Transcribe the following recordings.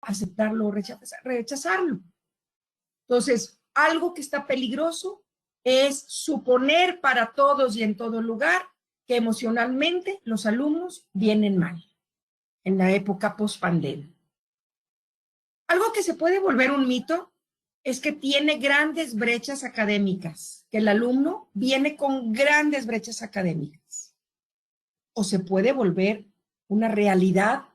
aceptarlo o rechazarlo. Entonces, algo que está peligroso es suponer para todos y en todo lugar que emocionalmente los alumnos vienen mal en la época post-pandemia. Algo que se puede volver un mito es que tiene grandes brechas académicas, que el alumno viene con grandes brechas académicas. O se puede volver una realidad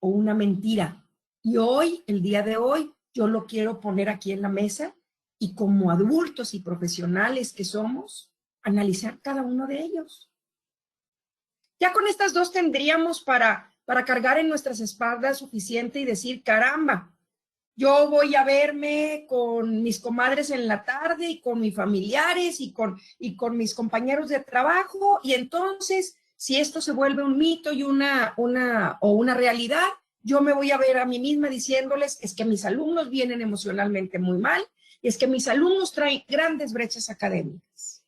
o una mentira. Y hoy, el día de hoy, yo lo quiero poner aquí en la mesa y como adultos y profesionales que somos, analizar cada uno de ellos. Ya con estas dos tendríamos para cargar en nuestras espaldas suficiente y decir, caramba, yo voy a verme con mis comadres en la tarde y con mis familiares y con mis compañeros de trabajo, y entonces, si esto se vuelve un mito y una realidad, yo me voy a ver a mí misma diciéndoles, es que mis alumnos vienen emocionalmente muy mal, y es que mis alumnos traen grandes brechas académicas.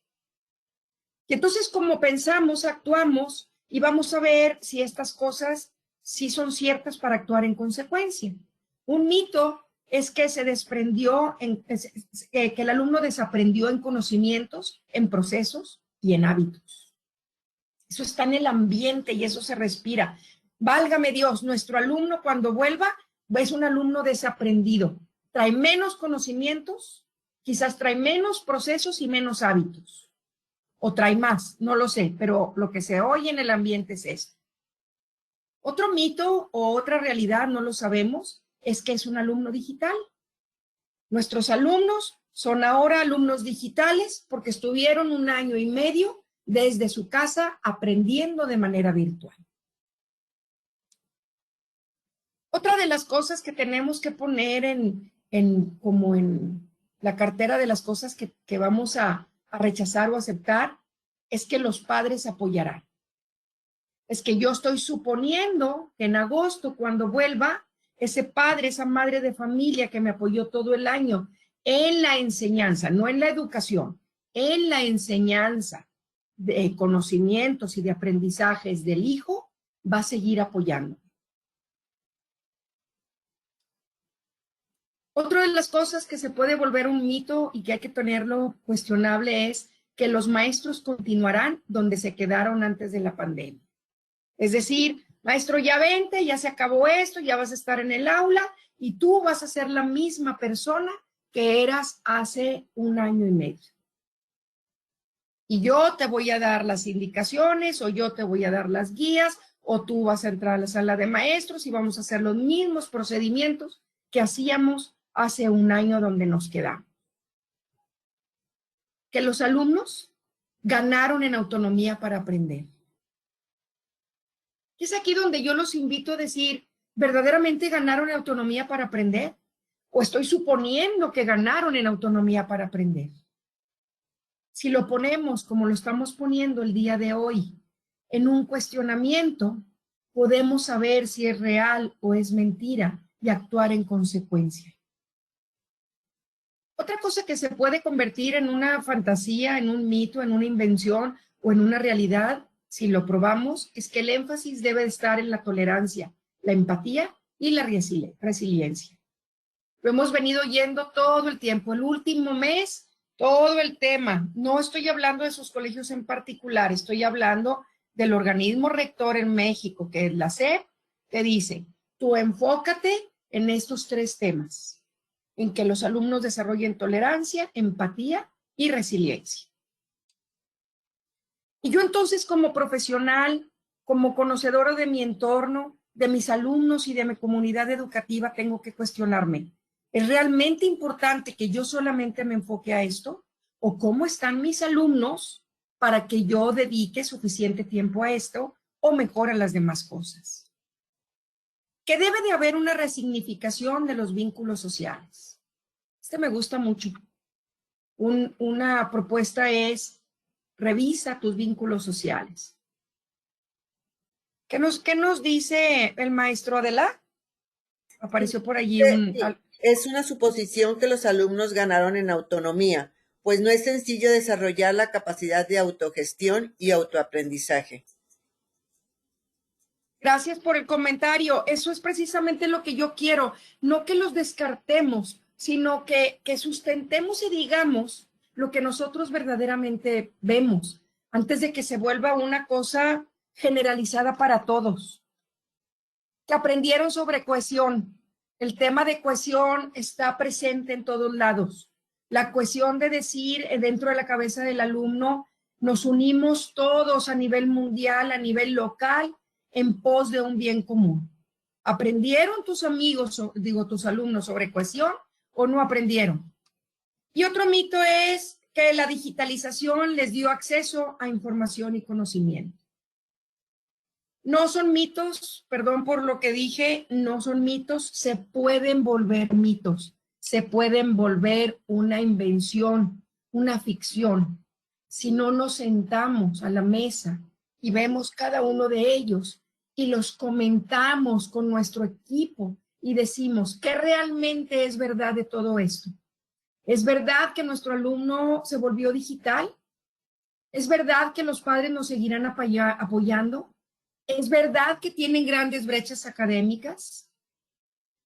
Y entonces, como pensamos, actuamos, y vamos a ver si estas cosas sí son ciertas para actuar en consecuencia. Un mito es que se desprendió, que el alumno desaprendió en conocimientos, en procesos y en hábitos. Eso está en el ambiente y eso se respira. Válgame Dios, nuestro alumno cuando vuelva es un alumno desaprendido. Trae menos conocimientos, quizás trae menos procesos y menos hábitos. O trae más, no lo sé, pero lo que se oye en el ambiente es esto. Otro mito o otra realidad, no lo sabemos, es que es un alumno digital. Nuestros alumnos son ahora alumnos digitales porque estuvieron 1 año y medio desde su casa aprendiendo de manera virtual. Otra de las cosas que tenemos que poner como en la cartera de las cosas que vamos a rechazar o aceptar es que los padres apoyarán. Es que yo estoy suponiendo que en agosto, cuando vuelva, ese padre, esa madre de familia que me apoyó todo el año en la enseñanza, no en la educación, en la enseñanza de conocimientos y de aprendizajes del hijo, va a seguir apoyando. Otra de las cosas que se puede volver un mito y que hay que tenerlo cuestionable es que los maestros continuarán donde se quedaron antes de la pandemia. Es decir, maestro, ya vente, ya se acabó esto, ya vas a estar en el aula y tú vas a ser la misma persona que eras hace 1 año y medio. Y yo te voy a dar las indicaciones o yo te voy a dar las guías o tú vas a entrar a la sala de maestros y vamos a hacer los mismos procedimientos que hacíamos hace 1 año donde nos quedamos. Que los alumnos ganaron en autonomía para aprender. Es aquí donde yo los invito a decir, ¿verdaderamente ganaron en autonomía para aprender? ¿O estoy suponiendo que ganaron en autonomía para aprender? Si lo ponemos como lo estamos poniendo el día de hoy, en un cuestionamiento, podemos saber si es real o es mentira y actuar en consecuencia. Otra cosa que se puede convertir en una fantasía, en un mito, en una invención o en una realidad, si lo probamos, es que el énfasis debe estar en la tolerancia, la empatía y la resiliencia. Lo hemos venido oyendo todo el tiempo. El último mes, todo el tema. No estoy hablando de sus colegios en particular, estoy hablando del organismo rector en México, que es la SEP, que dice, tú enfócate en estos 3 temas, en que los alumnos desarrollen tolerancia, empatía y resiliencia. Y yo entonces como profesional, como conocedora de mi entorno, de mis alumnos y de mi comunidad educativa, tengo que cuestionarme, ¿es realmente importante que yo solamente me enfoque a esto? ¿O cómo están mis alumnos para que yo dedique suficiente tiempo a esto o mejor a las demás cosas? Que debe de haber una resignificación de los vínculos sociales. Me gusta mucho. Una propuesta es, revisa tus vínculos sociales. ¿Qué nos dice el maestro Adela? Apareció por allí un... Es una suposición que los alumnos ganaron en autonomía, pues no es sencillo desarrollar la capacidad de autogestión y autoaprendizaje. Gracias por el comentario. Eso es precisamente lo que yo quiero. No que los descartemos, sino que sustentemos y digamos lo que nosotros verdaderamente vemos, antes de que se vuelva una cosa generalizada para todos. Que aprendieron sobre cohesión. El tema de cohesión está presente en todos lados. La cohesión de decir dentro de la cabeza del alumno, nos unimos todos a nivel mundial, a nivel local, en pos de un bien común. ¿Aprendieron tus amigos, tus alumnos sobre cohesión o no aprendieron? Y otro mito es que la digitalización les dio acceso a información y conocimiento. No son mitos, perdón por lo que dije, no son mitos, se pueden volver mitos, se pueden volver una invención, una ficción. Si no nos sentamos a la mesa y vemos cada uno de ellos y los comentamos con nuestro equipo y decimos, ¿qué realmente es verdad de todo esto? ¿Es verdad que nuestro alumno se volvió digital? ¿Es verdad que los padres nos seguirán apoyando? ¿Es verdad que tienen grandes brechas académicas?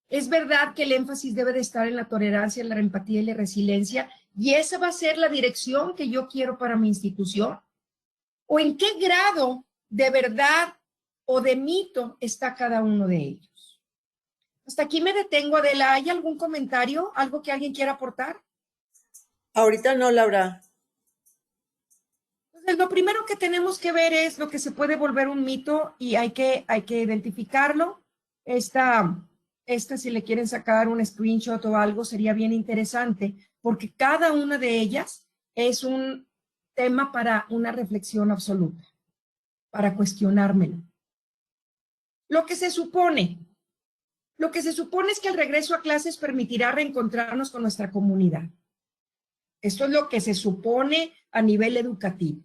¿Es verdad que el énfasis debe de estar en la tolerancia, la empatía y la resiliencia? ¿Y esa va a ser la dirección que yo quiero para mi institución? ¿O en qué grado de verdad o de mito está cada uno de ellos? Hasta aquí me detengo, Adela. ¿Hay algún comentario? ¿Algo que alguien quiera aportar? Ahorita no, Laura. Entonces, lo primero que tenemos que ver es lo que se puede volver un mito y hay que identificarlo. Esta, si le quieren sacar un screenshot o algo, sería bien interesante, porque cada una de ellas es un tema para una reflexión absoluta, para cuestionármelo. Lo que se supone es que el regreso a clases permitirá reencontrarnos con nuestra comunidad. Esto es lo que se supone a nivel educativo.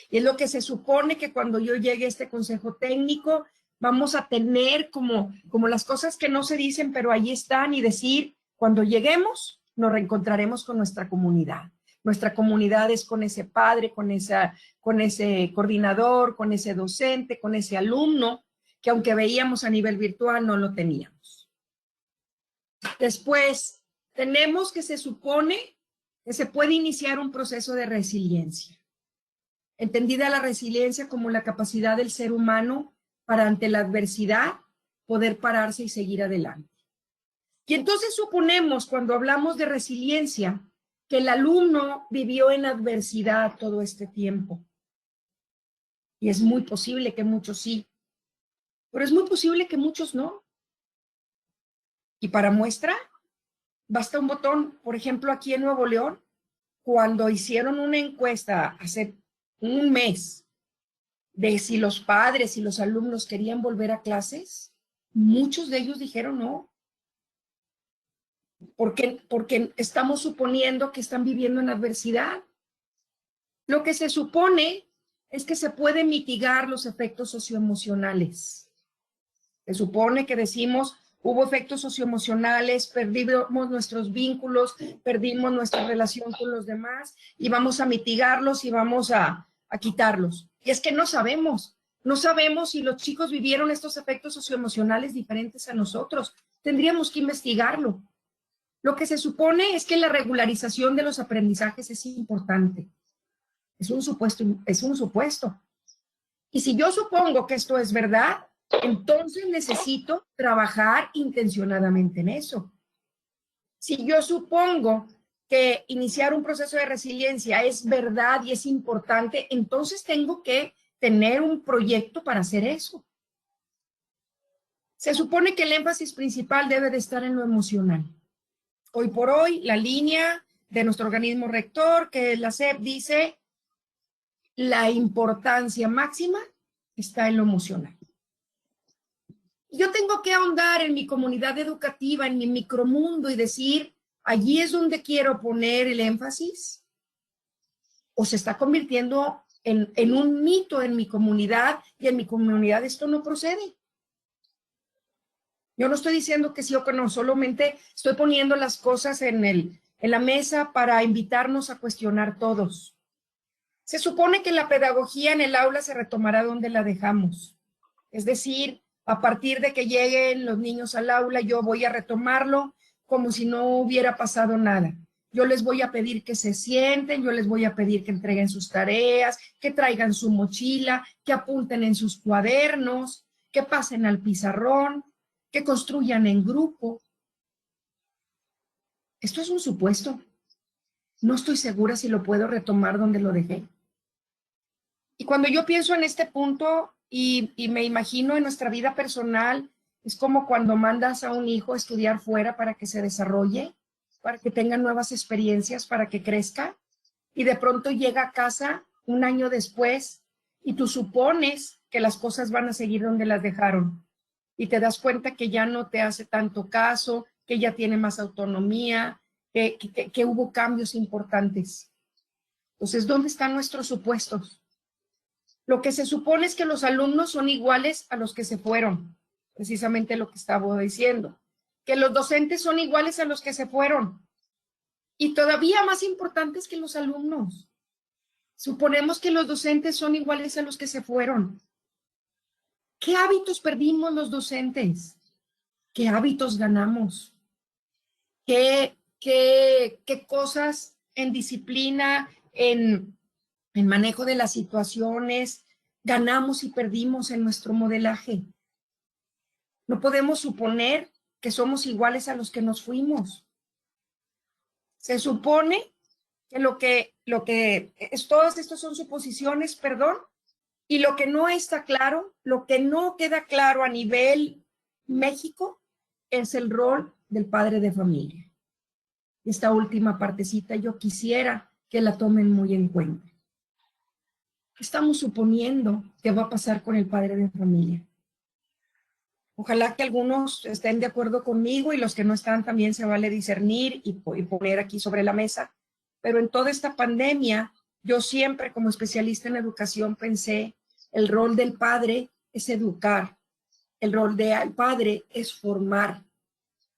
Y es lo que se supone que cuando yo llegue a este consejo técnico vamos a tener como las cosas que no se dicen, pero ahí están, y decir, cuando lleguemos nos reencontraremos con nuestra comunidad. Nuestra comunidad es con ese padre, con ese coordinador, con ese docente, con ese alumno, que aunque veíamos a nivel virtual no lo teníamos. Después, tenemos que se supone que se puede iniciar un proceso de resiliencia. Entendida la resiliencia como la capacidad del ser humano para ante la adversidad poder pararse y seguir adelante. Y entonces suponemos, cuando hablamos de resiliencia, que el alumno vivió en adversidad todo este tiempo. Y es muy posible que muchos sí, pero es muy posible que muchos no. Y para muestra, basta un botón. Por ejemplo, aquí en Nuevo León, cuando hicieron una encuesta hace un mes de si los padres y los alumnos querían volver a clases, muchos de ellos dijeron no. Porque estamos suponiendo que están viviendo en adversidad. Lo que se supone es que se pueden mitigar los efectos socioemocionales. Se supone que decimos, hubo efectos socioemocionales, perdimos nuestros vínculos, perdimos nuestra relación con los demás y vamos a mitigarlos y vamos a quitarlos. Y es que no sabemos si los chicos vivieron estos efectos socioemocionales diferentes a nosotros. Tendríamos que investigarlo. Lo que se supone es que la regularización de los aprendizajes es importante. Es un supuesto. Y si yo supongo que esto es verdad, entonces necesito trabajar intencionadamente en eso. Si yo supongo que iniciar un proceso de resiliencia es verdad y es importante, entonces tengo que tener un proyecto para hacer eso. Se supone que el énfasis principal debe de estar en lo emocional. Hoy por hoy, la línea de nuestro organismo rector, que es la SEP, dice la importancia máxima está en lo emocional. Yo tengo que ahondar en mi comunidad educativa, en mi micromundo y decir, allí es donde quiero poner el énfasis, o se está convirtiendo en un mito en mi comunidad y en mi comunidad esto no procede. Yo no estoy diciendo que sí o que no, solamente estoy poniendo las cosas en la mesa para invitarnos a cuestionar todos. Se supone que la pedagogía en el aula se retomará donde la dejamos. Es decir, a partir de que lleguen los niños al aula, yo voy a retomarlo como si no hubiera pasado nada. Yo les voy a pedir que se sienten, yo les voy a pedir que entreguen sus tareas, que traigan su mochila, que apunten en sus cuadernos, que pasen al pizarrón, que construyan en grupo. Esto es un supuesto. No estoy segura si lo puedo retomar donde lo dejé. Y cuando yo pienso en este punto y me imagino en nuestra vida personal, es como cuando mandas a un hijo a estudiar fuera para que se desarrolle, para que tenga nuevas experiencias, para que crezca, y de pronto llega a casa un año después y tú supones que las cosas van a seguir donde las dejaron y te das cuenta que ya no te hace tanto caso, que ya tiene más autonomía, que hubo cambios importantes. Entonces, ¿dónde están nuestros supuestos? Lo que se supone es que los alumnos son iguales a los que se fueron, precisamente lo que estaba diciendo, que los docentes son iguales a los que se fueron y todavía más importantes que los alumnos. Suponemos que los docentes son iguales a los que se fueron. ¿Qué hábitos perdimos los docentes? ¿Qué hábitos ganamos? ¿Qué cosas en disciplina, en manejo de las situaciones, ganamos y perdimos en nuestro modelaje? No podemos suponer que somos iguales a los que nos fuimos. Se supone que todos estos son suposiciones, perdón, y lo que no está claro, lo que no queda claro a nivel México es el rol del padre de familia. Esta última partecita yo quisiera que la tomen muy en cuenta. ¿Qué estamos suponiendo que va a pasar con el padre de familia? Ojalá que algunos estén de acuerdo conmigo y los que no están también se vale discernir y poner aquí sobre la mesa. Pero en toda esta pandemia, yo siempre como especialista en educación pensé, el rol del padre es educar, el rol del padre es formar,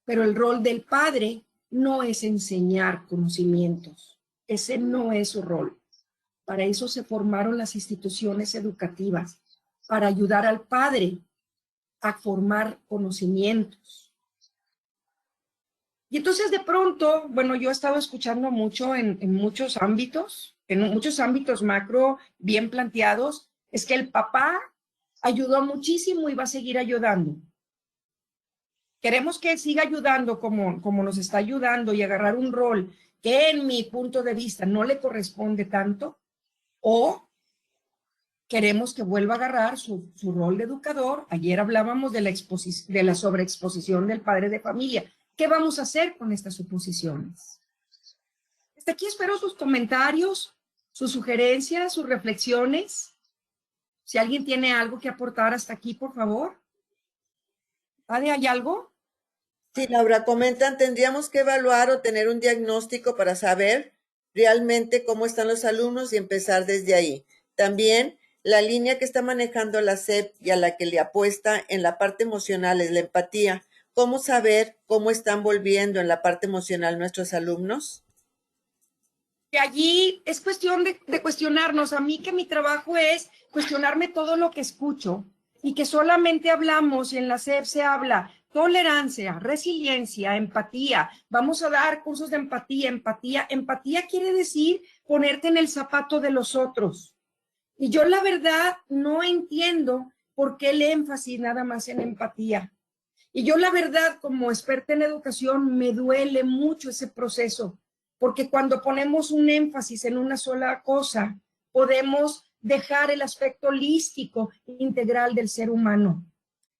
pero el rol del padre no es enseñar conocimientos. Ese no es su rol. Para eso se formaron las instituciones educativas, para ayudar al padre a formar conocimientos. Y entonces de pronto, bueno, yo he estado escuchando mucho en muchos ámbitos macro bien planteados, es que el papá ayudó muchísimo y va a seguir ayudando. Queremos que él siga ayudando como nos está ayudando y agarrar un rol que en mi punto de vista no le corresponde tanto, o queremos que vuelva a agarrar su rol de educador. Ayer hablábamos de la sobreexposición del padre de familia. ¿Qué vamos a hacer con estas suposiciones? Hasta aquí espero sus comentarios, sus sugerencias, sus reflexiones. Si alguien tiene algo que aportar hasta aquí, por favor. ¿Ade, hay algo? Sí, Laura, comentan, tendríamos que evaluar o tener un diagnóstico para saber realmente cómo están los alumnos y empezar desde ahí. También la línea que está manejando la SEP y a la que le apuesta en la parte emocional es la empatía. ¿Cómo saber cómo están volviendo en la parte emocional nuestros alumnos? Que allí es cuestión de cuestionarnos. A mí que mi trabajo es cuestionarme todo lo que escucho y que solamente hablamos, y en la SEP se habla tolerancia, resiliencia, empatía. Vamos a dar cursos de empatía. Empatía quiere decir ponerte en el zapato de los otros. Y yo la verdad no entiendo por qué el énfasis nada más en empatía. Y yo la verdad como experta en educación me duele mucho ese proceso, porque cuando ponemos un énfasis en una sola cosa, podemos dejar el aspecto holístico integral del ser humano,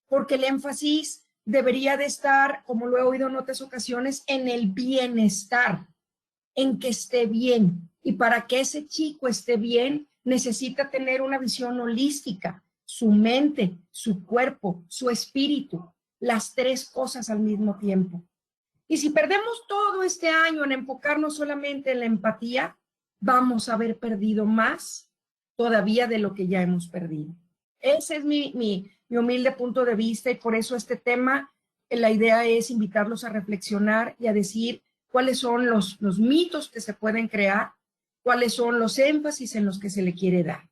porque el énfasis debería de estar, como lo he oído en otras ocasiones, en el bienestar, en que esté bien. Y para que ese chico esté bien, necesita tener una visión holística, su mente, su cuerpo, su espíritu, las tres cosas al mismo tiempo. Y si perdemos todo este año en enfocarnos solamente en la empatía, vamos a haber perdido más todavía de lo que ya hemos perdido. Ese es mi humilde punto de vista, y por eso este tema, la idea es invitarlos a reflexionar y a decir cuáles son los mitos que se pueden crear, cuáles son los énfasis en los que se le quiere dar,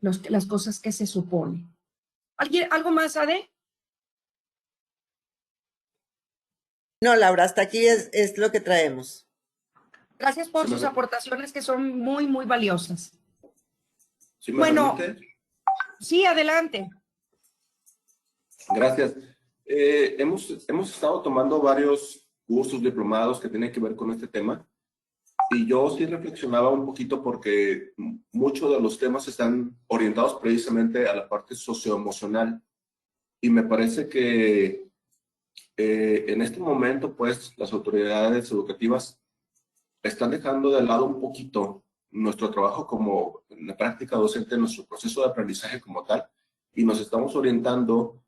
las cosas que se suponen. ¿Algo más, Ade? No, Laura, hasta aquí es lo que traemos. Gracias por sus aportaciones que son muy, muy valiosas. ¿Sí me Bueno, permite? sí, adelante. Gracias. Hemos estado tomando varios cursos, diplomados que tienen que ver con este tema, y yo sí reflexionaba un poquito porque muchos de los temas están orientados precisamente a la parte socioemocional, y me parece que en este momento, pues, las autoridades educativas están dejando de lado un poquito nuestro trabajo como en la práctica docente, nuestro proceso de aprendizaje como tal, y nos estamos orientando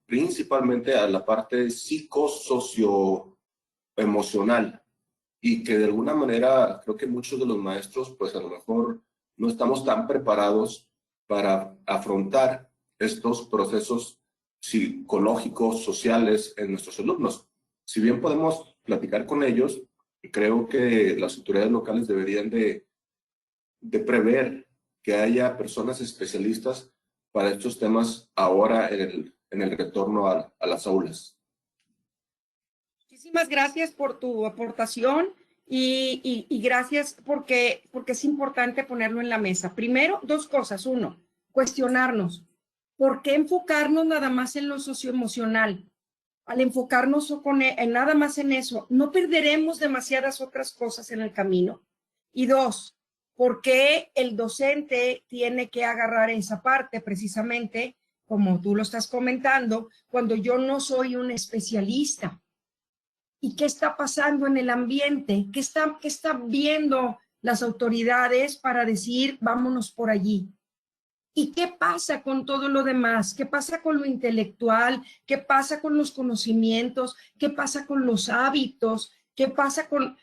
principalmente a la parte psicosocioemocional, y que de alguna manera creo que muchos de los maestros, pues a lo mejor no estamos tan preparados para afrontar estos procesos psicológicos, sociales en nuestros alumnos. Si bien podemos platicar con ellos, creo que las autoridades locales deberían de prever que haya personas especialistas para estos temas ahora en el retorno a las aulas. Muchísimas gracias por tu aportación y gracias porque es importante ponerlo en la mesa. Primero, dos cosas. Uno, cuestionarnos. ¿Por qué enfocarnos nada más en lo socioemocional? Al enfocarnos en nada más en eso, no perderemos demasiadas otras cosas en el camino. Y dos, ¿por qué el docente tiene que agarrar esa parte precisamente, como tú lo estás comentando, cuando yo no soy un especialista? ¿Y qué está pasando en el ambiente? ¿Qué están viendo las autoridades para decir, vámonos por allí? ¿Y qué pasa con todo lo demás? ¿Qué pasa con lo intelectual? ¿Qué pasa con los conocimientos? ¿Qué pasa con los hábitos? ¿Qué pasa con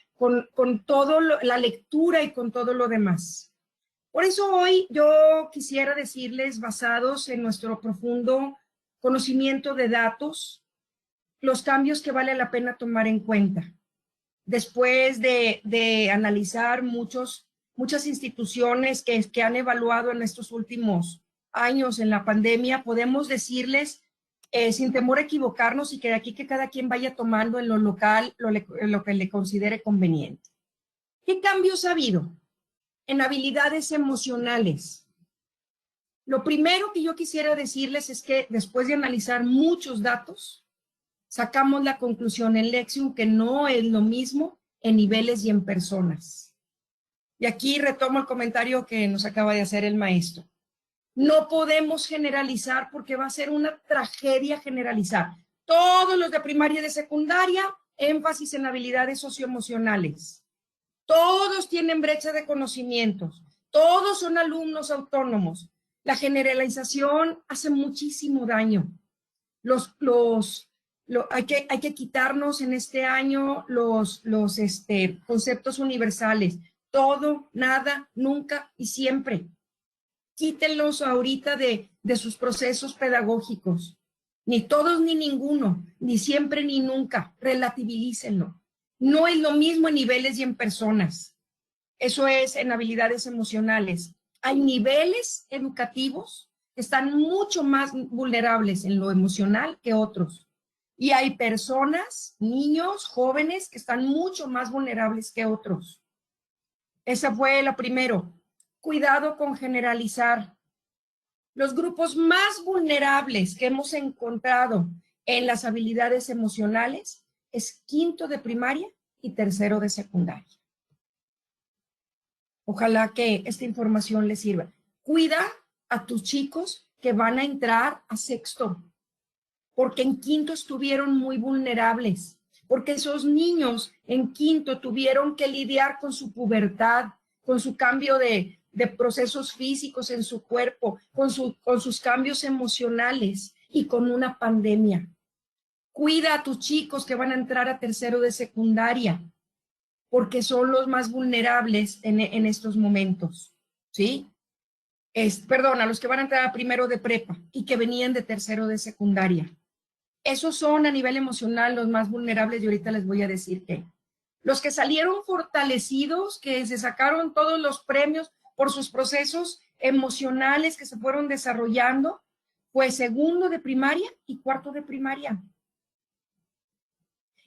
todo la lectura y con todo lo demás? Por eso hoy yo quisiera decirles, basados en nuestro profundo conocimiento de datos, los cambios que vale la pena tomar en cuenta. Después de analizar muchas instituciones que han evaluado en estos últimos años en la pandemia, podemos decirles, sin temor a equivocarnos, y que de aquí que cada quien vaya tomando en lo local lo que le considere conveniente. ¿Qué cambios ha habido en habilidades emocionales? Lo primero que yo quisiera decirles es que después de analizar muchos datos, sacamos la conclusión en Lexium que no es lo mismo en niveles y en personas. Y aquí retomo el comentario que nos acaba de hacer el maestro. No podemos generalizar porque va a ser una tragedia generalizar. Todos los de primaria y de secundaria, énfasis en habilidades socioemocionales. Todos tienen brecha de conocimientos. Todos son alumnos autónomos. La generalización hace muchísimo daño. Hay que quitarnos en este año los conceptos universales. Todo, nada, nunca y siempre. Quítenlos ahorita de sus procesos pedagógicos. Ni todos ni ninguno, ni siempre ni nunca. Relativícenlo. No es lo mismo en niveles y en personas. Eso es en habilidades emocionales. Hay niveles educativos que están mucho más vulnerables en lo emocional que otros. Y hay personas, niños, jóvenes, que están mucho más vulnerables que otros. Esa fue la primero. Cuidado con generalizar. Los grupos más vulnerables que hemos encontrado en las habilidades emocionales es quinto de primaria y tercero de secundaria. Ojalá que esta información les sirva. Cuida a tus chicos que van a entrar a sexto, porque en quinto estuvieron muy vulnerables, porque esos niños en quinto tuvieron que lidiar con su pubertad, con su cambio de procesos físicos en su cuerpo, con sus cambios emocionales y con una pandemia. Cuida a tus chicos que van a entrar a tercero de secundaria, porque son los más vulnerables en estos momentos, ¿sí? Perdón, a los que van a entrar a primero de prepa y que venían de tercero de secundaria. Esos son a nivel emocional los más vulnerables y ahorita les voy a decir qué. Los que salieron fortalecidos, que se sacaron todos los premios por sus procesos emocionales que se fueron desarrollando, fue segundo de primaria y cuarto de primaria.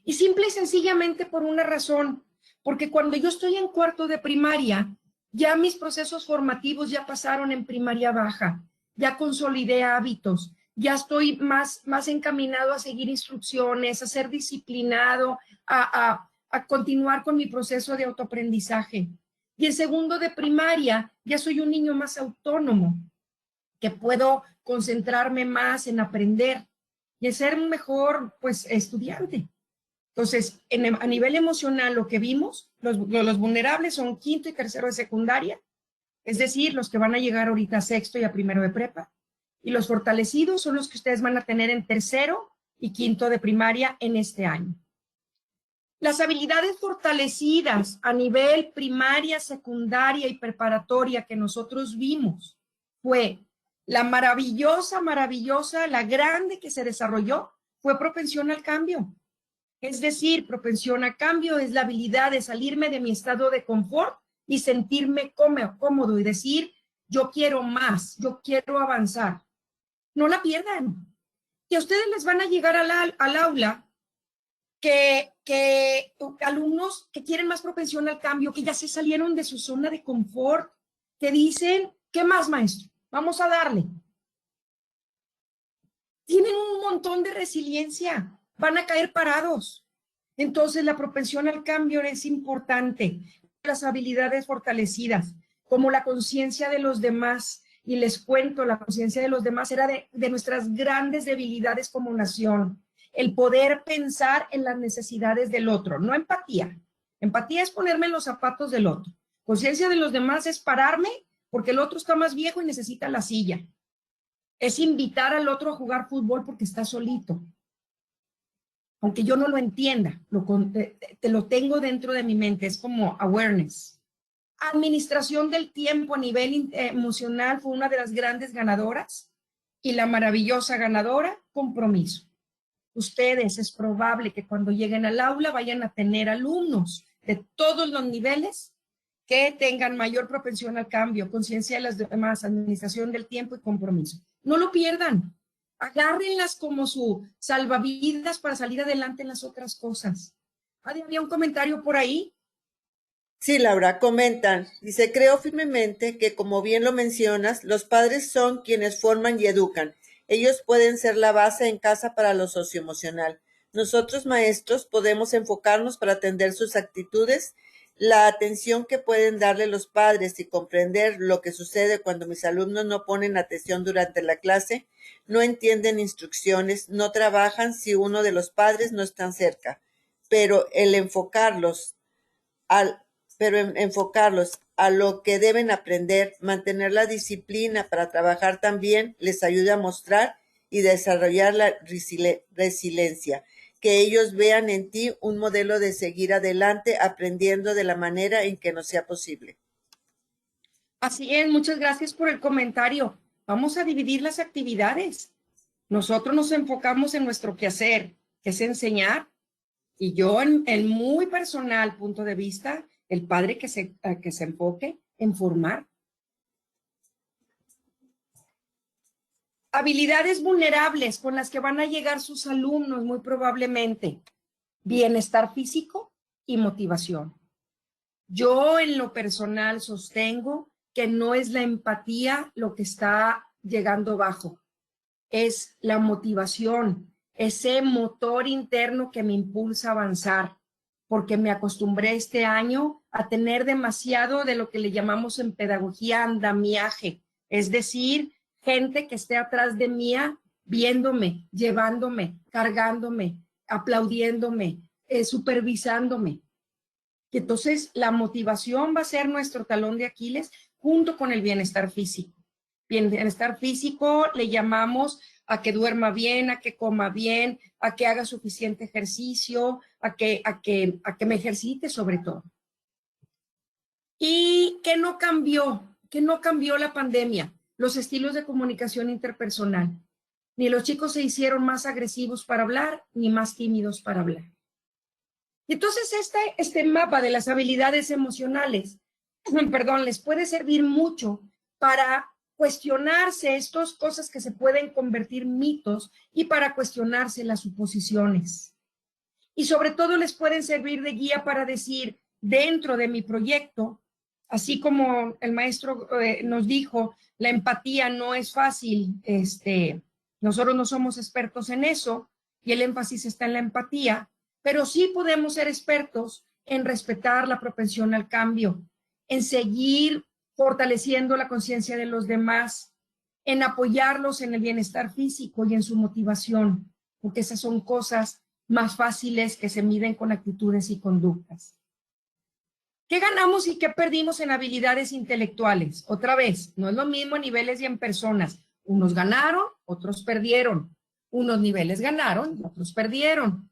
Y simple y sencillamente por una razón, porque cuando yo estoy en cuarto de primaria, ya mis procesos formativos ya pasaron en primaria baja, ya consolidé hábitos, ya estoy más encaminado a seguir instrucciones, a ser disciplinado, a continuar con mi proceso de autoaprendizaje. Y en segundo de primaria ya soy un niño más autónomo, que puedo concentrarme más en aprender y en ser un mejor, pues, estudiante. Entonces, a nivel emocional, lo que vimos, los vulnerables son quinto y tercero de secundaria, es decir, los que van a llegar ahorita a sexto y a primero de prepa. Y los fortalecidos son los que ustedes van a tener en tercero y quinto de primaria en este año. Las habilidades fortalecidas a nivel primaria, secundaria y preparatoria que nosotros vimos fue la maravillosa, la grande que se desarrolló, fue propensión al cambio. Es decir, propensión a cambio es la habilidad de salirme de mi estado de confort y sentirme cómodo y decir, yo quiero más, yo quiero avanzar. No la pierdan. Que a ustedes les van a llegar al aula que alumnos que quieren más propensión al cambio, que ya se salieron de su zona de confort, que dicen, ¿qué más, maestro? Vamos a darle. Tienen un montón de resiliencia, van a caer parados. Entonces, la propensión al cambio es importante. Las habilidades fortalecidas, como la conciencia de los demás, y les cuento, la conciencia de los demás era de nuestras grandes debilidades como nación. El poder pensar en las necesidades del otro, no empatía. Empatía es ponerme en los zapatos del otro. Conciencia de los demás es pararme porque el otro está más viejo y necesita la silla. Es invitar al otro a jugar fútbol porque está solito. Aunque yo no lo entienda, te lo tengo dentro de mi mente, es como awareness. Administración del tiempo a nivel emocional fue una de las grandes ganadoras, y la maravillosa ganadora, compromiso. Ustedes es probable que cuando lleguen al aula vayan a tener alumnos de todos los niveles que tengan mayor propensión al cambio, conciencia de las demás, administración del tiempo y compromiso. No lo pierdan. Agárrenlas como su salvavidas para salir adelante en las otras cosas. ¿Había un comentario por ahí? Sí, Laura, comentan. Dice, creo firmemente que, como bien lo mencionas, los padres son quienes forman y educan. Ellos pueden ser la base en casa para lo socioemocional. Nosotros, maestros, podemos enfocarnos para atender sus actitudes, la atención que pueden darle los padres y comprender lo que sucede cuando mis alumnos no ponen atención durante la clase, no entienden instrucciones, no trabajan si uno de los padres no está cerca. Pero enfocarlos a lo que deben aprender, mantener la disciplina para trabajar también les ayuda a mostrar y desarrollar la resiliencia, que ellos vean en ti un modelo de seguir adelante aprendiendo de la manera en que nos sea posible. Así es, muchas gracias por el comentario. Vamos a dividir las actividades. Nosotros nos enfocamos en nuestro quehacer, que es enseñar, y yo en muy personal punto de vista, el padre que se enfoque en formar. Habilidades vulnerables con las que van a llegar sus alumnos muy probablemente. Bienestar físico y motivación. Yo en lo personal sostengo que no es la empatía lo que está llegando bajo, es la motivación, ese motor interno que me impulsa a avanzar, porque me acostumbré este año a tener demasiado de lo que le llamamos en pedagogía andamiaje, es decir, gente que esté atrás de mí, viéndome, llevándome, cargándome, aplaudiéndome, supervisándome. Y entonces la motivación va a ser nuestro talón de Aquiles junto con el bienestar físico. Bienestar físico le llamamos a que duerma bien, a que coma bien, a que haga suficiente ejercicio, a que me ejercite sobre todo. ¿Y qué no cambió? ¿Qué no cambió la pandemia? Los estilos de comunicación interpersonal. Ni los chicos se hicieron más agresivos para hablar, ni más tímidos para hablar. Entonces, este mapa de las habilidades emocionales, les puede servir mucho para cuestionarse estas cosas que se pueden convertir mitos y para cuestionarse las suposiciones. Y sobre todo les pueden servir de guía para decir, dentro de mi proyecto, así como el maestro nos dijo, la empatía no es fácil, nosotros no somos expertos en eso y el énfasis está en la empatía, pero sí podemos ser expertos en respetar la propensión al cambio, en seguir fortaleciendo la conciencia de los demás, en apoyarlos en el bienestar físico y en su motivación, porque esas son cosas más fáciles que se miden con actitudes y conductas. ¿Qué ganamos y qué perdimos en habilidades intelectuales? Otra vez, no es lo mismo a niveles y en personas. Unos ganaron, otros perdieron. Unos niveles ganaron y otros perdieron.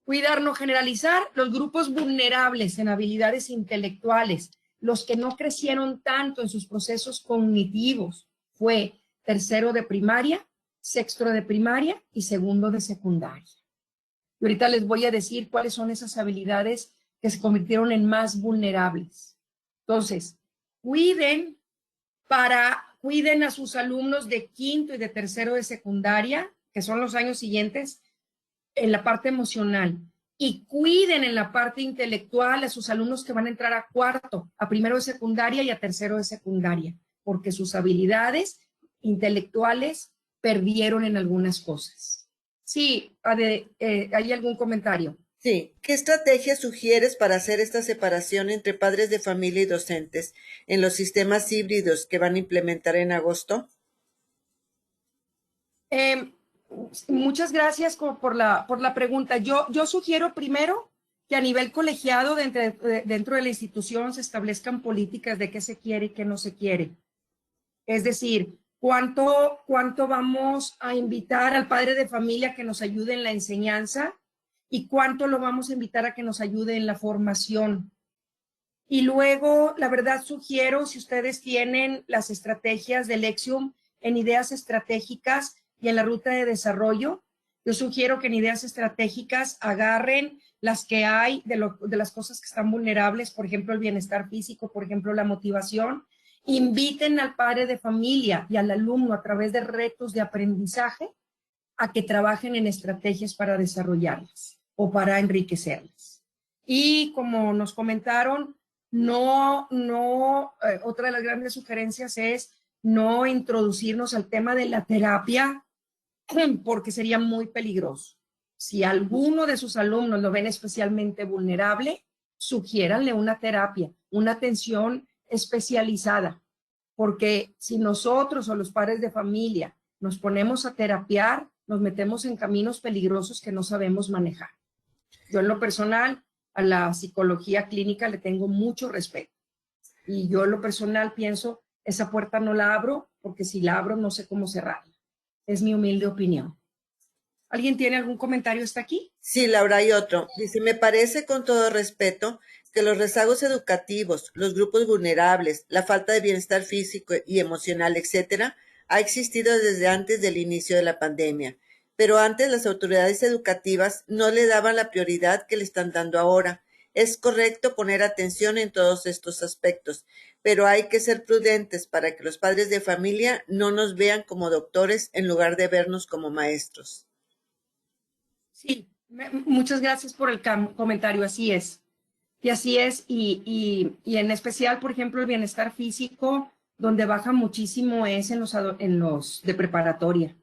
Cuidar, no generalizar. Los grupos vulnerables en habilidades intelectuales, los que no crecieron tanto en sus procesos cognitivos, fue tercero de primaria, sexto de primaria y segundo de secundaria. Y ahorita les voy a decir cuáles son esas habilidades que se convirtieron en más vulnerables. Entonces, cuiden a sus alumnos de quinto y de tercero de secundaria, que son los años siguientes, en la parte emocional. Y cuiden en la parte intelectual a sus alumnos que van a entrar a cuarto, a primero de secundaria y a tercero de secundaria, porque sus habilidades intelectuales perdieron en algunas cosas. Sí, ¿hay algún comentario? Sí, ¿qué estrategias sugieres para hacer esta separación entre padres de familia y docentes en los sistemas híbridos que van a implementar en agosto? Muchas gracias por la pregunta. Yo sugiero primero que a nivel colegiado dentro de la institución se establezcan políticas de qué se quiere y qué no se quiere. Es decir, ¿cuánto vamos a invitar al padre de familia que nos ayude en la enseñanza y cuánto lo vamos a invitar a que nos ayude en la formación? Y luego, la verdad, sugiero, si ustedes tienen las estrategias del Lexium en ideas estratégicas y en la ruta de desarrollo, yo sugiero que en ideas estratégicas agarren las que hay de las cosas que están vulnerables, por ejemplo, el bienestar físico, por ejemplo, la motivación. Inviten al padre de familia y al alumno a través de retos de aprendizaje a que trabajen en estrategias para desarrollarlas o para enriquecerlas. Y como nos comentaron, otra de las grandes sugerencias es no introducirnos al tema de la terapia porque sería muy peligroso. Si alguno de sus alumnos lo ven especialmente vulnerable, sugiéranle una terapia, una atención especializada, porque si nosotros o los padres de familia nos ponemos a terapiar, nos metemos en caminos peligrosos que no sabemos manejar. Yo en lo personal, a la psicología clínica le tengo mucho respeto. Y yo en lo personal pienso, esa puerta no la abro, porque si la abro no sé cómo cerrarla. Es mi humilde opinión. ¿Alguien tiene algún comentario hasta aquí? Sí, Laura, hay otro. Dice, me parece con todo respeto que los rezagos educativos, los grupos vulnerables, la falta de bienestar físico y emocional, etcétera, ha existido desde antes del inicio de la pandemia. Pero antes las autoridades educativas no le daban la prioridad que le están dando ahora. Es correcto poner atención en todos estos aspectos, pero hay que ser prudentes para que los padres de familia no nos vean como doctores en lugar de vernos como maestros. Sí, muchas gracias por el comentario, así es. Y así es, y en especial, por ejemplo, el bienestar físico, donde baja muchísimo es en los de preparatoria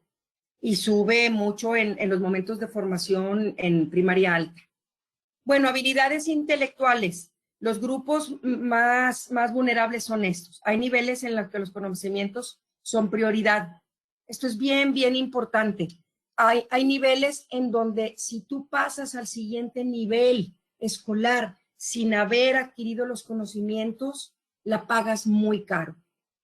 y sube mucho en los momentos de formación en primaria alta. Bueno, habilidades intelectuales. Los grupos más vulnerables son estos. Hay niveles en los que los conocimientos son prioridad. Esto es bien, bien importante. Hay niveles en donde si tú pasas al siguiente nivel escolar sin haber adquirido los conocimientos, la pagas muy caro.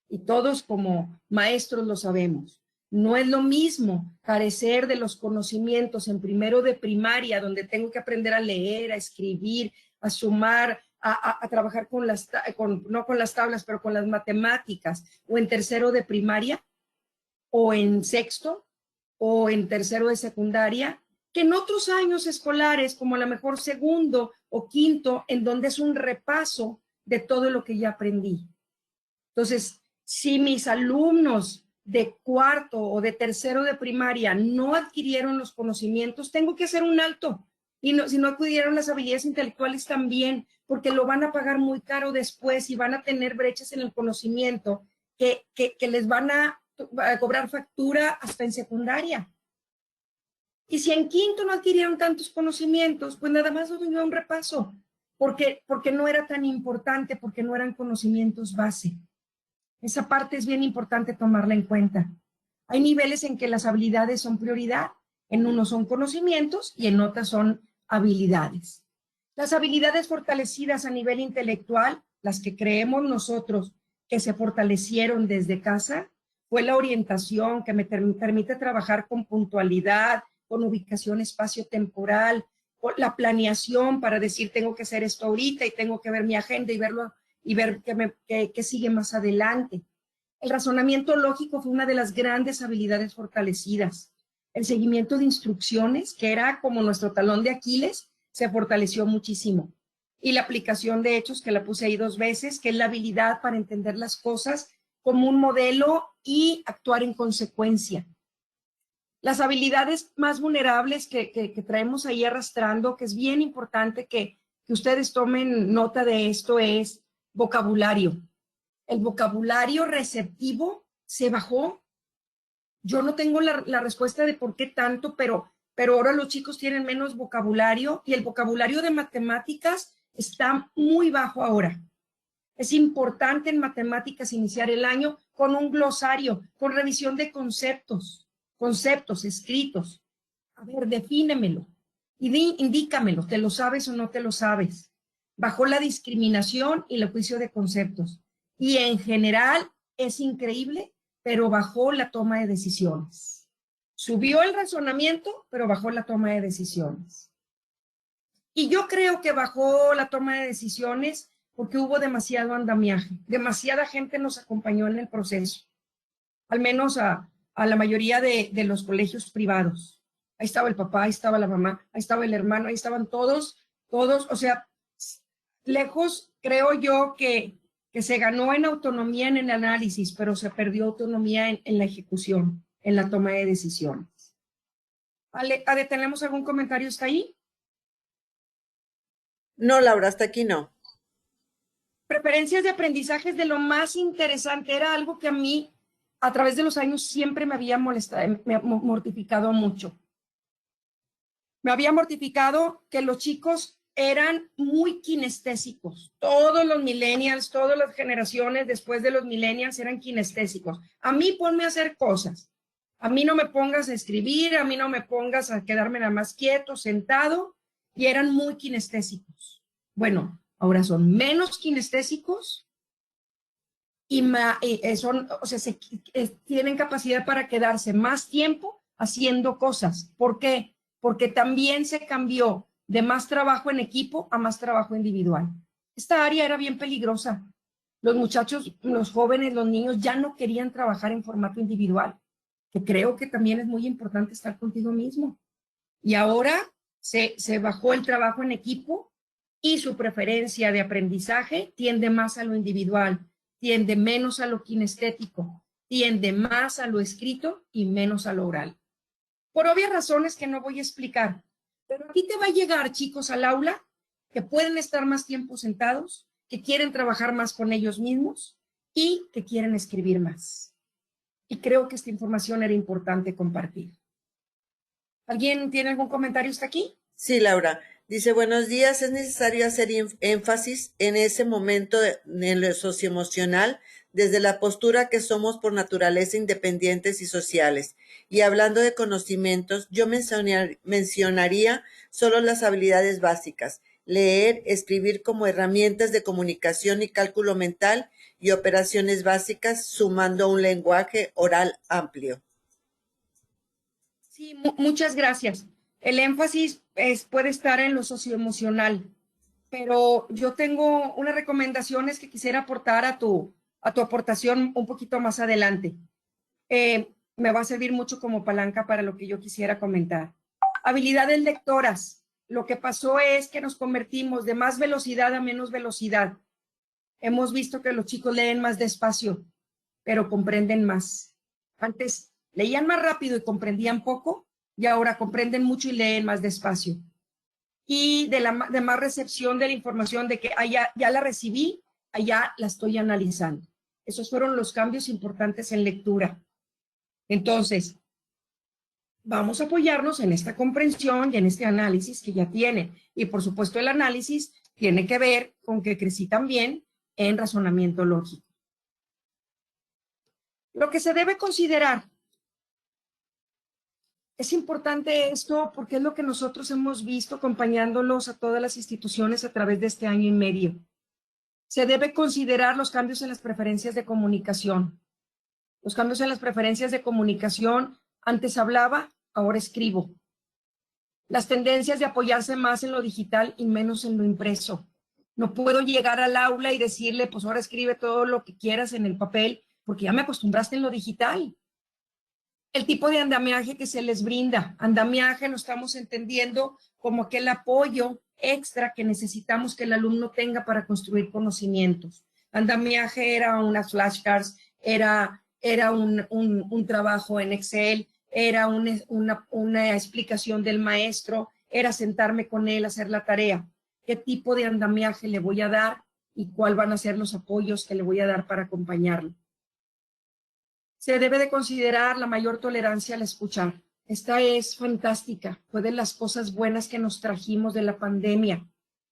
Y todos como maestros lo sabemos. No es lo mismo carecer de los conocimientos en primero de primaria, donde tengo que aprender a leer, a escribir, a sumar, a trabajar no con las tablas, pero con las matemáticas, o en tercero de primaria, o en sexto, o en tercero de secundaria, que en otros años escolares, como a lo mejor segundo o quinto, en donde es un repaso de todo lo que ya aprendí. Entonces, Si mis alumnos de cuarto o de tercero de primaria no adquirieron los conocimientos, tengo que hacer un alto. Y no, si no acudieron las habilidades intelectuales también, porque lo van a pagar muy caro después y van a tener brechas en el conocimiento que les van a cobrar factura hasta en secundaria. Y si en quinto no adquirieron tantos conocimientos, pues nada más doy un repaso, porque no era tan importante, porque no eran conocimientos base. Esa parte es bien importante tomarla en cuenta. Hay niveles en que las habilidades son prioridad, en unos son conocimientos y en otras son habilidades. Las habilidades fortalecidas a nivel intelectual, las que creemos nosotros que se fortalecieron desde casa, fue la orientación que me permite trabajar con puntualidad, con ubicación espacio-temporal, la planeación para decir tengo que hacer esto ahorita y tengo que ver mi agenda y verlo y ver qué sigue más adelante. El razonamiento lógico fue una de las grandes habilidades fortalecidas. El seguimiento de instrucciones, que era como nuestro talón de Aquiles, se fortaleció muchísimo. Y la aplicación de hechos, que la puse ahí 2 veces, que es la habilidad para entender las cosas como un modelo y actuar en consecuencia. Las habilidades más vulnerables que traemos ahí arrastrando, que es bien importante que ustedes tomen nota de esto, es vocabulario. El vocabulario receptivo se bajó. Yo no tengo la respuesta de por qué tanto, pero ahora los chicos tienen menos vocabulario y el vocabulario de matemáticas está muy bajo ahora. Es importante en matemáticas iniciar el año con un glosario, con revisión de conceptos escritos. A ver, defínemelo y indícamelo, ¿te lo sabes o no te lo sabes? Bajó la discriminación y el juicio de conceptos. Y en general es increíble, pero bajó la toma de decisiones. Subió el razonamiento, pero bajó la toma de decisiones. Y yo creo que bajó la toma de decisiones porque hubo demasiado andamiaje. Demasiada gente nos acompañó en el proceso. Al menos a la mayoría de los colegios privados. Ahí estaba el papá, ahí estaba la mamá, ahí estaba el hermano, ahí estaban todos, o sea, lejos creo yo que se ganó en autonomía en el análisis, pero se perdió autonomía en la ejecución, en la toma de decisiones. Ale, ¿tenemos algún comentario hasta ahí? No, Laura, hasta aquí no. Preferencias de aprendizaje es de lo más interesante, era algo que a mí a través de los años siempre me había molestado, me ha mortificado mucho. Me había mortificado que los chicos eran muy kinestésicos. Todos los millennials, todas las generaciones después de los millennials eran kinestésicos. A mí ponme a hacer cosas. A mí no me pongas a escribir, a mí no me pongas a quedarme nada más quieto, sentado, y eran muy kinestésicos. Bueno, ahora son menos kinestésicos y son, o sea, tienen capacidad para quedarse más tiempo haciendo cosas. ¿Por qué? Porque también se cambió de más trabajo en equipo a más trabajo individual. Esta área era bien peligrosa. Los muchachos, los jóvenes, los niños ya no querían trabajar en formato individual, que creo que también es muy importante estar contigo mismo. Y ahora se bajó el trabajo en equipo y su preferencia de aprendizaje tiende más a lo individual, tiende menos a lo kinestético, tiende más a lo escrito y menos a lo oral. Por obvias razones que no voy a explicar, pero aquí te va a llegar, chicos, al aula que pueden estar más tiempo sentados, que quieren trabajar más con ellos mismos y que quieren escribir más. Y creo que esta información era importante compartir. ¿Alguien tiene algún comentario hasta aquí? Sí, Laura. Dice, buenos días, es necesario hacer énfasis en ese momento en lo socioemocional desde la postura que somos por naturaleza independientes y sociales. Y hablando de conocimientos, yo mencionaría solo las habilidades básicas, leer, escribir como herramientas de comunicación y cálculo mental y operaciones básicas, sumando un lenguaje oral amplio. Sí, muchas gracias. El énfasis puede estar en lo socioemocional, pero yo tengo unas recomendaciones que quisiera aportar a tu aportación un poquito más adelante. Me va a servir mucho como palanca para lo que yo quisiera comentar. Habilidades lectoras. Lo que pasó es que nos convertimos de más velocidad a menos velocidad. Hemos visto que los chicos leen más despacio. pero comprenden más. Antes leían más rápido y comprendían poco, y ahora comprenden mucho y leen más despacio. Y de más recepción de la información de que ya la recibí, allá la estoy analizando. Esos fueron los cambios importantes en lectura. Entonces, vamos a apoyarnos en esta comprensión y en este análisis que ya tienen. Y por supuesto el análisis tiene que ver con que crecí también en razonamiento lógico. Lo que se debe considerar, es importante esto porque es lo que nosotros hemos visto acompañándolos a todas las instituciones a través de este año y medio. Se debe considerar los cambios en las preferencias de comunicación. Los cambios en las preferencias de comunicación, antes hablaba, ahora escribo. Las tendencias de apoyarse más en lo digital y menos en lo impreso. No puedo llegar al aula y decirle, pues ahora escribe todo lo que quieras en el papel, porque ya me acostumbraste en lo digital. El tipo de andamiaje que se les brinda. Andamiaje lo estamos entendiendo como aquel apoyo extra que necesitamos que el alumno tenga para construir conocimientos. Andamiaje era unas flashcards, era un trabajo en Excel, era una explicación del maestro, era sentarme con él a hacer la tarea. ¿Qué tipo de andamiaje le voy a dar y cuáles van a ser los apoyos que le voy a dar para acompañarlo? Se debe de considerar la mayor tolerancia al escuchar. Esta es fantástica. Fue de las cosas buenas que nos trajimos de la pandemia.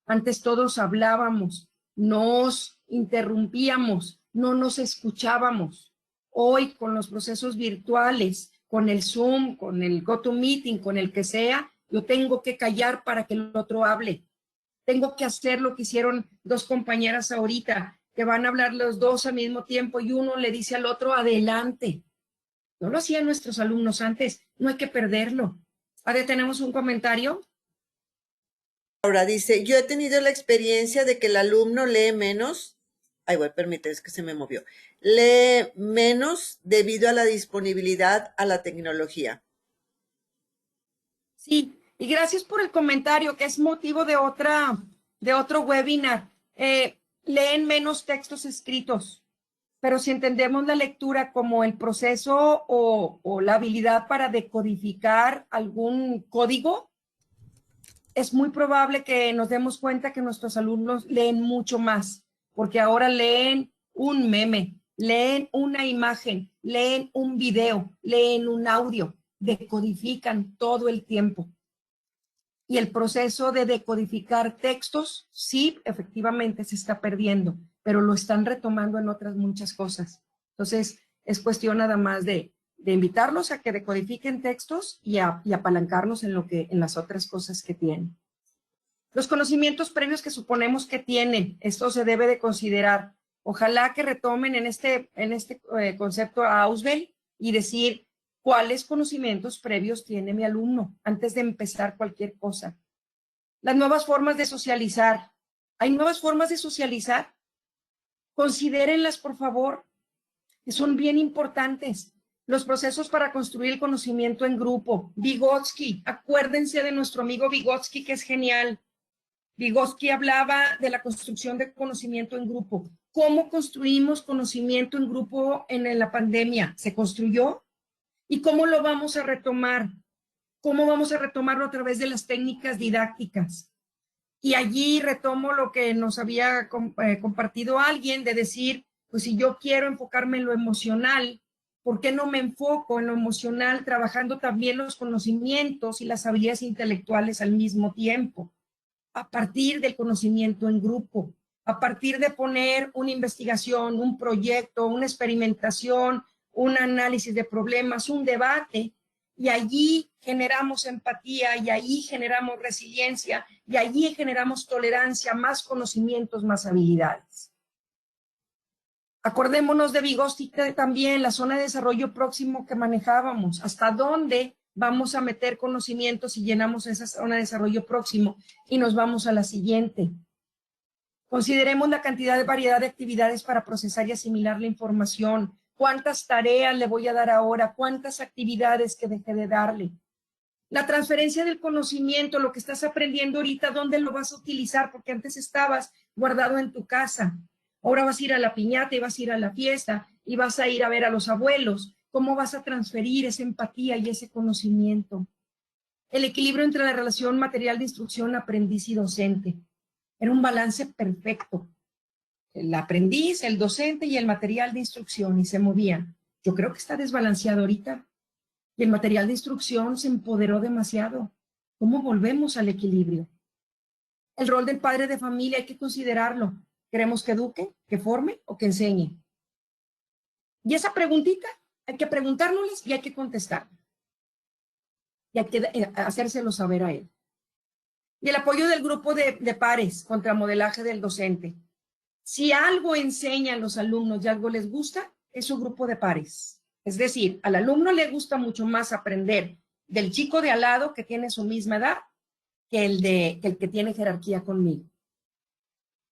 Antes todos hablábamos, nos interrumpíamos, no nos escuchábamos. Hoy con los procesos virtuales, con el Zoom, con el GoToMeeting, con el que sea, yo tengo que callar para que el otro hable. Tengo que hacer lo que hicieron dos compañeras ahorita, que van a hablar los dos al mismo tiempo y uno le dice al otro, adelante. No lo hacían nuestros alumnos antes, no hay que perderlo. Ahora tenemos un comentario. Ahora dice, yo he tenido la experiencia de que el alumno lee menos, permíteme, es que se me movió, lee menos debido a la disponibilidad a la tecnología. Sí, y gracias por el comentario, que es motivo de otro webinar. Leen menos textos escritos, pero si entendemos la lectura como el proceso o la habilidad para decodificar algún código, es muy probable que nos demos cuenta que nuestros alumnos leen mucho más, porque ahora leen un meme, leen una imagen, leen un video, leen un audio, decodifican todo el tiempo. Y el proceso de decodificar textos, sí, efectivamente se está perdiendo, pero lo están retomando en otras muchas cosas. Entonces, es cuestión nada más de invitarlos a que decodifiquen textos y apalancarnos en las otras cosas que tienen. Los conocimientos previos que suponemos que tienen, esto se debe de considerar. Ojalá que retomen en este concepto a Ausubel y decir, ¿cuáles conocimientos previos tiene mi alumno antes de empezar cualquier cosa? Las nuevas formas de socializar. ¿Hay nuevas formas de socializar? Considérenlas, por favor, que son bien importantes. Los procesos para construir el conocimiento en grupo. Vygotsky, acuérdense de nuestro amigo Vygotsky, que es genial. Vygotsky hablaba de la construcción de conocimiento en grupo. ¿Cómo construimos conocimiento en grupo en la pandemia? ¿Se construyó? ¿Y cómo lo vamos a retomar? ¿Cómo vamos a retomarlo a través de las técnicas didácticas? Y allí retomo lo que nos había compartido alguien de decir, pues si yo quiero enfocarme en lo emocional, ¿por qué no me enfoco en lo emocional trabajando también los conocimientos y las habilidades intelectuales al mismo tiempo? A partir del conocimiento en grupo, a partir de poner una investigación, un proyecto, una experimentación, un análisis de problemas, un debate, y allí generamos empatía, y allí generamos resiliencia, y allí generamos tolerancia, más conocimientos, más habilidades. Acordémonos de Vygotsky también, la zona de desarrollo próximo que manejábamos, hasta dónde vamos a meter conocimientos y llenamos esa zona de desarrollo próximo y nos vamos a la siguiente. Consideremos la cantidad de variedad de actividades para procesar y asimilar la información. ¿Cuántas tareas le voy a dar ahora? ¿Cuántas actividades que dejé de darle? La transferencia del conocimiento, lo que estás aprendiendo ahorita, ¿dónde lo vas a utilizar? Porque antes estabas guardado en tu casa. Ahora vas a ir a la piñata y vas a ir a la fiesta y vas a ir a ver a los abuelos, ¿cómo vas a transferir esa empatía y ese conocimiento? El equilibrio entre la relación material de instrucción, aprendiz y docente. Era un balance perfecto. El aprendiz, el docente y el material de instrucción, y se movían. Yo creo que está desbalanceado ahorita. Y el material de instrucción se empoderó demasiado. ¿Cómo volvemos al equilibrio? El rol del padre de familia hay que considerarlo. ¿Queremos que eduque, que forme o que enseñe? Y esa preguntita hay que preguntárnoslas y hay que contestar. Y hay que hacérselo saber a él. Y el apoyo del grupo de pares contra modelaje del docente. Si algo enseñan los alumnos y algo les gusta, es su grupo de pares. Es decir, al alumno le gusta mucho más aprender del chico de al lado que tiene su misma edad que el que tiene jerarquía conmigo.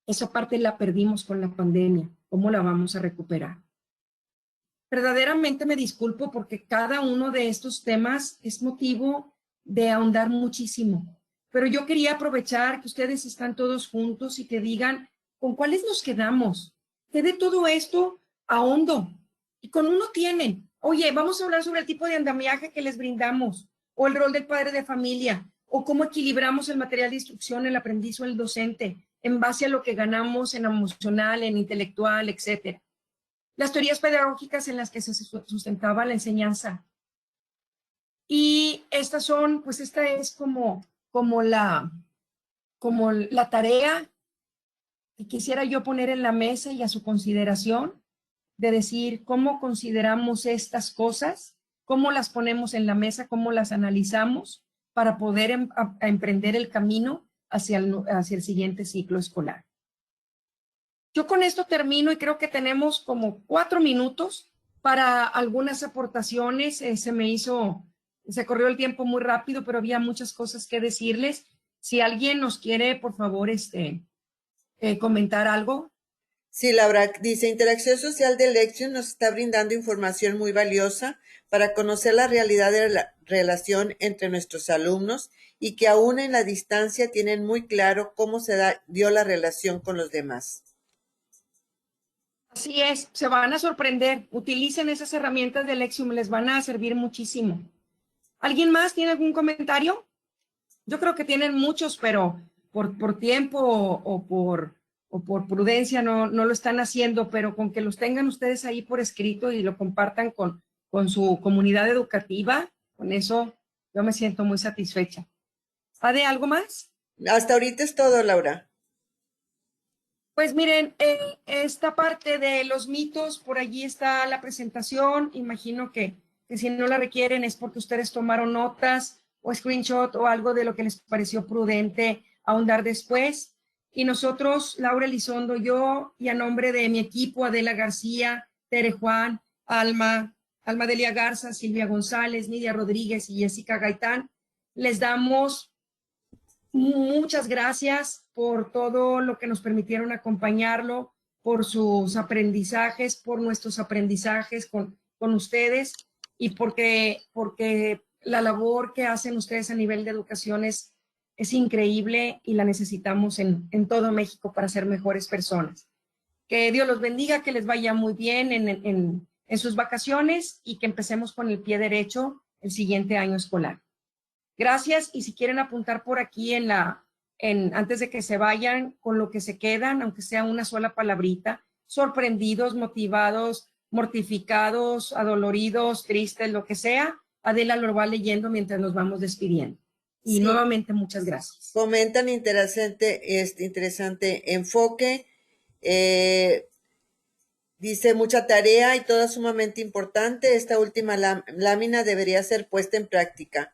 Esa parte la perdimos con la pandemia. ¿Cómo la vamos a recuperar? Verdaderamente me disculpo porque cada uno de estos temas es motivo de ahondar muchísimo. Pero yo quería aprovechar que ustedes están todos juntos y que digan con cuáles nos quedamos. Que de todo esto ahondo. Y con uno tienen. Oye, vamos a hablar sobre el tipo de andamiaje que les brindamos, o el rol del padre de familia, o cómo equilibramos el material de instrucción, el aprendiz o el docente, en base a lo que ganamos en emocional, en intelectual, etcétera. Las teorías pedagógicas en las que se sustentaba la enseñanza. Y estas son, pues esta es como la tarea que quisiera yo poner en la mesa y a su consideración, de decir cómo consideramos estas cosas, cómo las ponemos en la mesa, cómo las analizamos para poder emprender el camino hacia el siguiente ciclo escolar. Yo con esto termino y creo que tenemos como 4 minutos para algunas aportaciones. Se corrió el tiempo muy rápido, pero había muchas cosas que decirles. Si alguien nos quiere, por favor, comentar algo. Sí, Laura dice, Interacción Social de Lexion nos está brindando información muy valiosa para conocer la realidad de la relación entre nuestros alumnos y que aún en la distancia tienen muy claro cómo dio la relación con los demás. Así es, se van a sorprender. Utilicen esas herramientas de Lexium, les van a servir muchísimo. ¿Alguien más tiene algún comentario? Yo creo que tienen muchos, pero por tiempo o por prudencia no lo están haciendo, pero con que los tengan ustedes ahí por escrito y lo compartan con su comunidad educativa, con eso yo me siento muy satisfecha. ¿Ade, algo más? Hasta ahorita es todo, Laura. Pues miren, esta parte de los mitos, por allí está la presentación. Imagino que si no la requieren es porque ustedes tomaron notas o screenshot o algo de lo que les pareció prudente ahondar después. Y nosotros, Laura Elizondo, yo, y a nombre de mi equipo, Adela García, Tere Juan, Alma Delia Garza, Silvia González, Nidia Rodríguez y Jessica Gaitán, les damos muchas gracias por todo lo que nos permitieron acompañarlo, por sus aprendizajes, por nuestros aprendizajes con ustedes y porque la labor que hacen ustedes a nivel de educación es increíble y la necesitamos en todo México para ser mejores personas. Que Dios los bendiga, que les vaya muy bien en sus vacaciones y que empecemos con el pie derecho el siguiente año escolar. Gracias, y si quieren apuntar por aquí antes de que se vayan con lo que se quedan, aunque sea una sola palabrita, sorprendidos, motivados, mortificados, adoloridos, tristes, lo que sea, Adela lo va leyendo mientras nos vamos despidiendo. Y sí, nuevamente muchas gracias. Comentan interesante enfoque. Dice mucha tarea y toda sumamente importante. Esta última lámina debería ser puesta en práctica.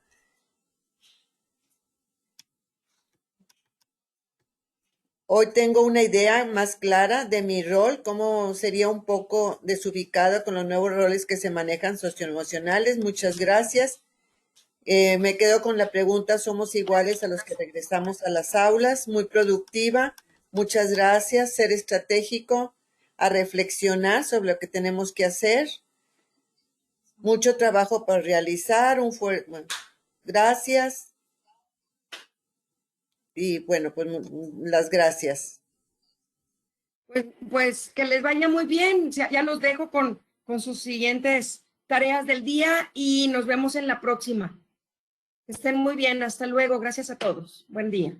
Hoy tengo una idea más clara de mi rol, cómo sería un poco desubicada con los nuevos roles que se manejan socioemocionales. Muchas gracias. Me quedo con la pregunta, ¿somos iguales a los que regresamos a las aulas? Muy productiva. Muchas gracias. Ser estratégico, a reflexionar sobre lo que tenemos que hacer. Mucho trabajo por realizar. Gracias. Y bueno, pues las gracias. Pues que les vaya muy bien. Ya los dejo con con sus siguientes tareas del día y nos vemos en la próxima. Que estén muy bien. Hasta luego. Gracias a todos. Buen día.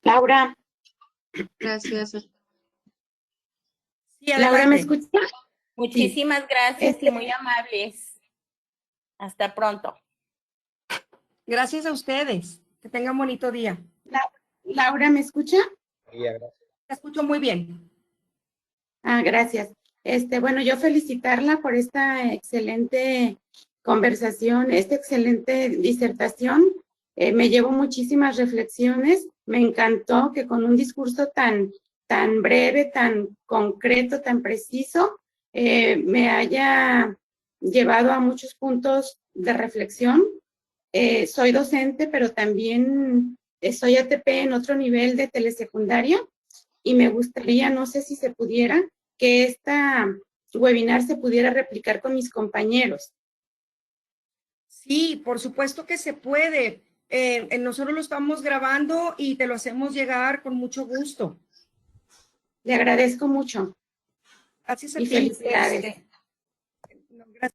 Laura, Gracias. Sí, Laura, ¿me adelante. escucha? Muchísimas gracias y muy amables. Hasta pronto. Gracias a ustedes. Que tengan bonito día. Laura, ¿me escucha? Te escucho muy bien. Ah, gracias. Bueno, yo felicitarla por esta excelente conversación, esta excelente disertación. Me llevo muchísimas reflexiones. Me encantó que con un discurso tan breve, tan concreto, tan preciso, me haya llevado a muchos puntos de reflexión. Soy docente, pero también soy ATP en otro nivel de telesecundaria y me gustaría, no sé si se pudiera, que esta webinar se pudiera replicar con mis compañeros. Sí, por supuesto que se puede. Nosotros lo estamos grabando y te lo hacemos llegar con mucho gusto. Le agradezco mucho Gracias a y ti. felicidades. No, gracias.